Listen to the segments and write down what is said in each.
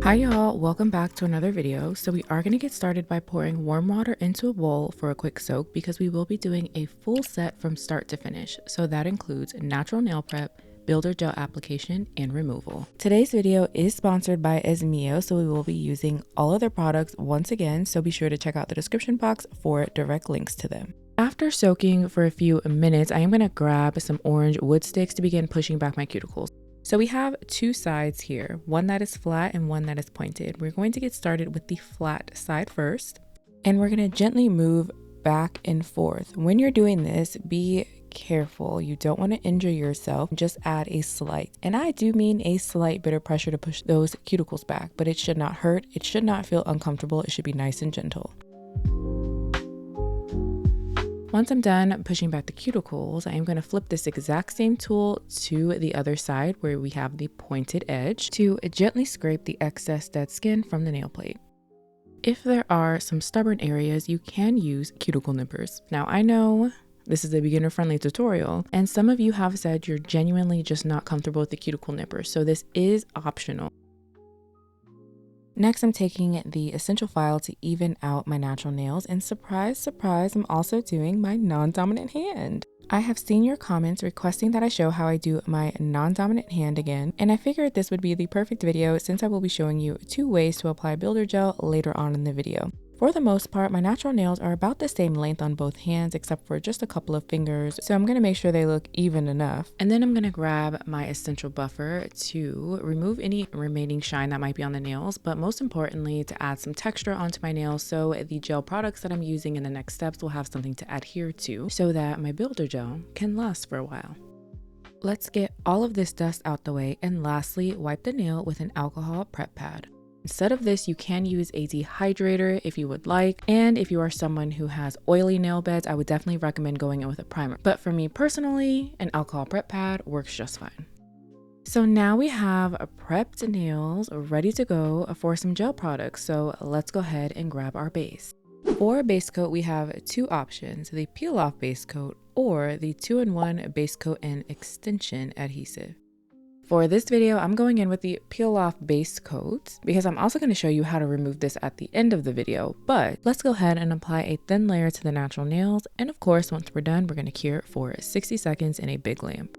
Hi y'all, welcome back to another video. So we are going to get started by pouring warm water into a bowl for a quick soak because we will be doing a full set from start to finish. So that includes natural nail prep, builder gel application, and removal. Today's video is sponsored by Ezmio, so we will be using all of their products once again, so be sure to check out the description box for direct links to them. After soaking for a few minutes, I am going to grab some orange wood sticks to begin pushing back my cuticles. So we have two sides here, one that is flat and one that is pointed. We're going to get started with the flat side first, and we're going to gently move back and forth. When you're doing this, be careful. You don't want to injure yourself. Just add a slight, and I do mean a slight bit of pressure to push those cuticles back, but it should not hurt. It should not feel uncomfortable. It should be nice and gentle. Once I'm done pushing back the cuticles, I am going to flip this exact same tool to the other side where we have the pointed edge to gently scrape the excess dead skin from the nail plate. If there are some stubborn areas, you can use cuticle nippers. Now I know this is a beginner-friendly tutorial, and some of you have said you're genuinely just not comfortable with the cuticle nipper, so this is optional. Next, I'm taking the essential file to even out my natural nails, and surprise, surprise, I'm also doing my non-dominant hand. I have seen your comments requesting that I show how I do my non-dominant hand again, and I figured this would be the perfect video since I will be showing you 2 ways to apply builder gel later on in the video. For the most part, my natural nails are about the same length on both hands except for just a couple of fingers, so I'm going to make sure they look even enough. And then I'm going to grab my essential buffer to remove any remaining shine that might be on the nails, but most importantly to add some texture onto my nails so the gel products that I'm using in the next steps will have something to adhere to so that my builder gel can last for a while. Let's get all of this dust out the way, and lastly, wipe the nail with an alcohol prep pad. Instead of this, you can use a dehydrator if you would like, and if you are someone who has oily nail beds, I would definitely recommend going in with a primer. But for me personally, an alcohol prep pad works just fine. So now we have prepped nails ready to go for some gel products, so let's go ahead and grab our base. For base coat, we have 2 options, the peel off base coat or the 2-in-1 base coat and extension adhesive. For this video, I'm going in with the peel off base coat because I'm also going to show you how to remove this at the end of the video, but let's go ahead and apply a thin layer to the natural nails, and of course once we're done, we're going to cure it for 60 seconds in a big lamp.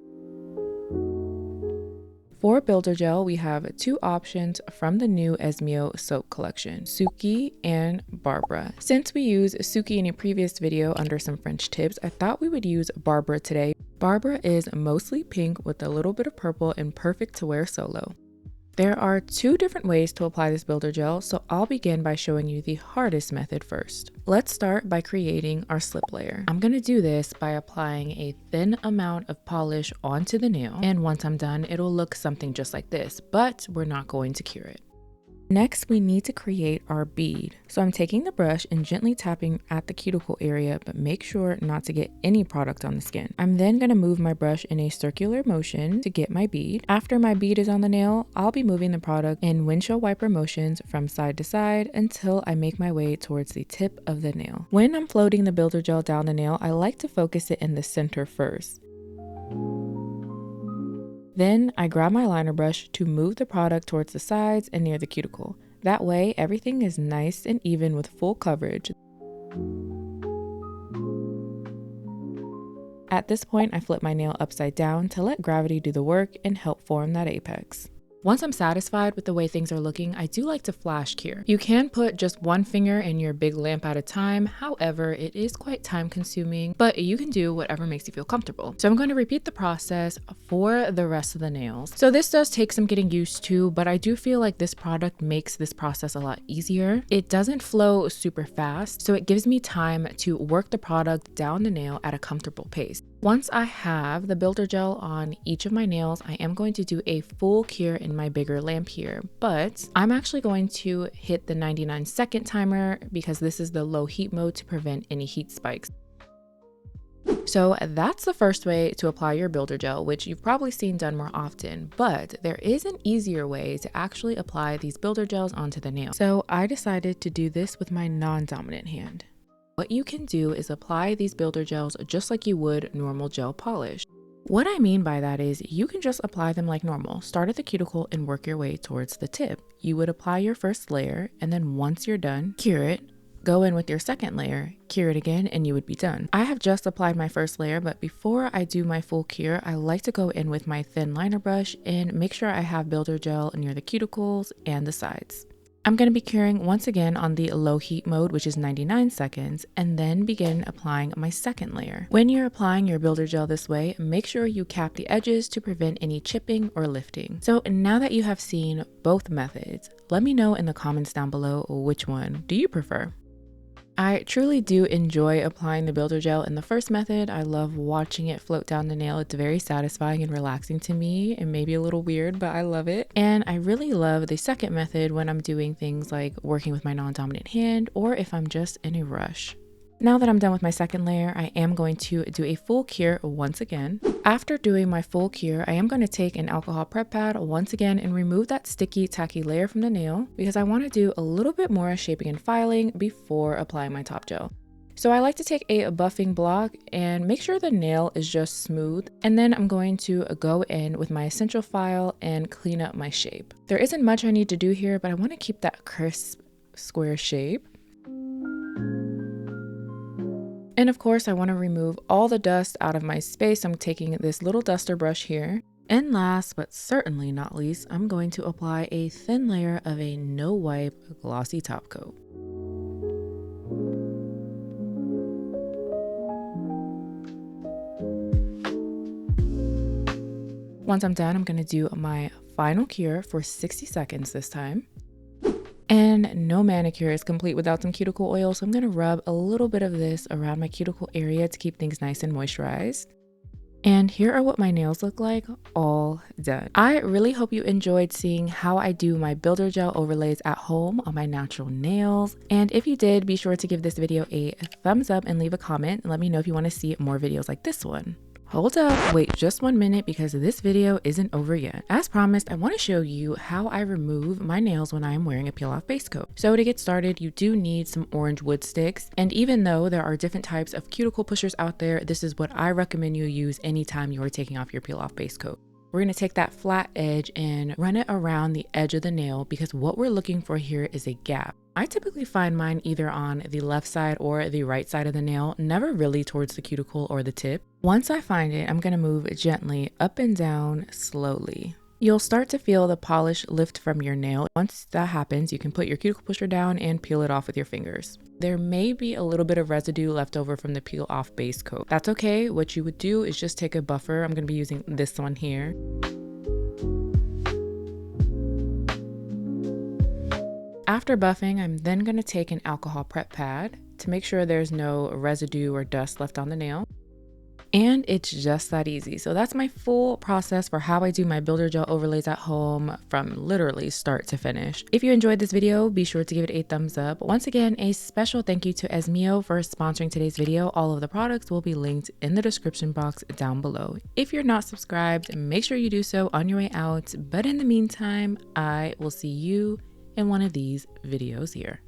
For builder gel, we have 2 options from the new Ezmio soap collection, Suki and Barbara. Since we used Suki in a previous video under some French tips, I thought we would use Barbara today. Barbara is mostly pink with a little bit of purple and perfect to wear solo. There are 2 different ways to apply this builder gel, so I'll begin by showing you the hardest method first. Let's start by creating our slip layer. I'm going to do this by applying a thin amount of polish onto the nail, and once I'm done, it'll look something just like this, but we're not going to cure it. Next, we need to create our bead. So I'm taking the brush and gently tapping at the cuticle area, but make sure not to get any product on the skin. I'm then going to move my brush in a circular motion to get my bead. After my bead is on the nail, I'll be moving the product in windshield wiper motions from side to side until I make my way towards the tip of the nail. When I'm floating the builder gel down the nail, I like to focus it in the center first. Then I grab my liner brush to move the product towards the sides and near the cuticle. That way, everything is nice and even with full coverage. At this point, I flip my nail upside down to let gravity do the work and help form that apex. Once I'm satisfied with the way things are looking, I do like to flash cure. You can put just one finger in your big lamp at a time. However, it is quite time consuming, but you can do whatever makes you feel comfortable. So I'm going to repeat the process for the rest of the nails. So this does take some getting used to, but I do feel like this product makes this process a lot easier. It doesn't flow super fast, so it gives me time to work the product down the nail at a comfortable pace. Once I have the builder gel on each of my nails, I am going to do a full cure in my bigger lamp here, but I'm actually going to hit the 99-second timer because this is the low heat mode to prevent any heat spikes. So that's the first way to apply your builder gel, which you've probably seen done more often, but there is an easier way to actually apply these builder gels onto the nail. So I decided to do this with my non-dominant hand. What you can do is apply these builder gels just like you would normal gel polish. What I mean by that is you can just apply them like normal. Start at the cuticle and work your way towards the tip. You would apply your first layer, and then once you're done, cure it. Go in with your second layer, cure it again, and you would be done. I have just applied my first layer, but before I do my full cure, I like to go in with my thin liner brush and make sure I have builder gel near the cuticles and the sides. I'm going to be curing once again on the low heat mode, which is 99 seconds, and then begin applying my second layer. When you're applying your builder gel this way, make sure you cap the edges to prevent any chipping or lifting. So now that you have seen both methods, let me know in the comments down below which one do you prefer. I truly do enjoy applying the builder gel in the first method. I love watching it float down the nail. It's very satisfying and relaxing to me. It may be a little weird, but I love it. And I really love the second method when I'm doing things like working with my non-dominant hand or if I'm just in a rush. Now that I'm done with my second layer, I am going to do a full cure once again. After doing my full cure, I am going to take an alcohol prep pad once again and remove that sticky, tacky layer from the nail because I want to do a little bit more shaping and filing before applying my top gel. So I like to take a buffing block and make sure the nail is just smooth. And then I'm going to go in with my essential file and clean up my shape. There isn't much I need to do here, but I want to keep that crisp, square shape. And of course, I want to remove all the dust out of my space. I'm taking this little duster brush here. And last but certainly not least, I'm going to apply a thin layer of a no wipe glossy top coat. Once I'm done, I'm going to do my final cure for 60 seconds this time. And no manicure is complete without some cuticle oil, so I'm going to rub a little bit of this around my cuticle area to keep things nice and moisturized. And here are what my nails look like all done. I really hope you enjoyed seeing how I do my builder gel overlays at home on my natural nails. And if you did, be sure to give this video a thumbs up and leave a comment and let me know if you want to see more videos like this one. Hold up, wait just 1 minute because this video isn't over yet. As promised, I want to show you how I remove my nails when I am wearing a peel-off base coat. So to get started, you do need some orange wood sticks. And even though there are different types of cuticle pushers out there, this is what I recommend you use anytime you are taking off your peel-off base coat. We're going to take that flat edge and run it around the edge of the nail because what we're looking for here is a gap. I typically find mine either on the left side or the right side of the nail, never really towards the cuticle or the tip. Once I find it, I'm going to move gently up and down slowly. You'll start to feel the polish lift from your nail. Once that happens, you can put your cuticle pusher down and peel it off with your fingers. There may be a little bit of residue left over from the peel off base coat. That's okay. What you would do is just take a buffer. I'm going to be using this one here. After buffing, I'm then going to take an alcohol prep pad to make sure there's no residue or dust left on the nail. And it's just that easy. So that's my full process for how I do my builder gel overlays at home from literally start to finish. If you enjoyed this video, be sure to give it a thumbs up. Once again, a special thank you to Ezmio for sponsoring today's video. All of the products will be linked in the description box down below. If you're not subscribed, make sure you do so on your way out. But in the meantime, I will see you in one of these videos here.